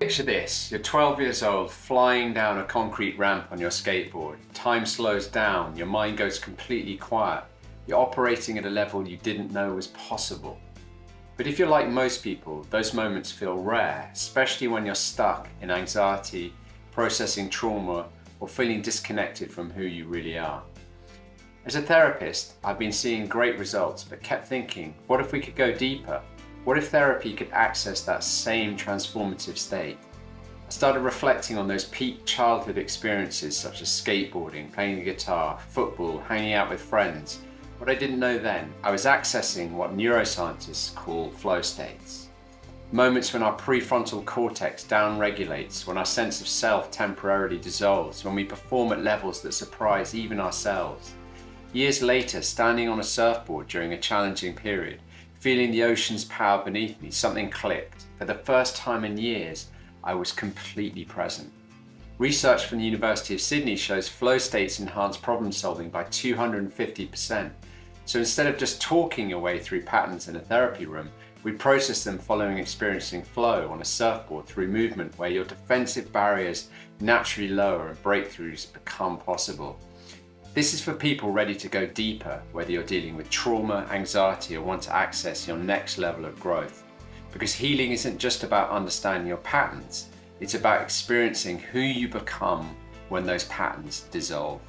Picture this, you're 12 years old, flying down a concrete ramp on your skateboard. Time slows down, your mind goes completely quiet. You're operating at a level you didn't know was possible. But if you're like most people, those moments feel rare, especially when you're stuck in anxiety, processing trauma, or feeling disconnected from who you really are. As a therapist, I've been seeing great results, but kept thinking, what if we could go deeper? What if therapy could access that same transformative state? I started reflecting on those peak childhood experiences such as skateboarding, playing the guitar, football, hanging out with friends. What I didn't know then, I was accessing what neuroscientists call flow states. Moments when our prefrontal cortex downregulates, when our sense of self temporarily dissolves, when we perform at levels that surprise even ourselves. Years later, standing on a surfboard during a challenging period, feeling the ocean's power beneath me, something clicked. For the first time in years, I was completely present. Research from the University of Sydney shows flow states enhance problem solving by 250%. So instead of just talking your way through patterns in a therapy room, we process them following experiencing flow on a surfboard through movement where your defensive barriers naturally lower and breakthroughs become possible. This is for people ready to go deeper, whether you're dealing with trauma, anxiety, or want to access your next level of growth. Because healing isn't just about understanding your patterns, it's about experiencing who you become when those patterns dissolve.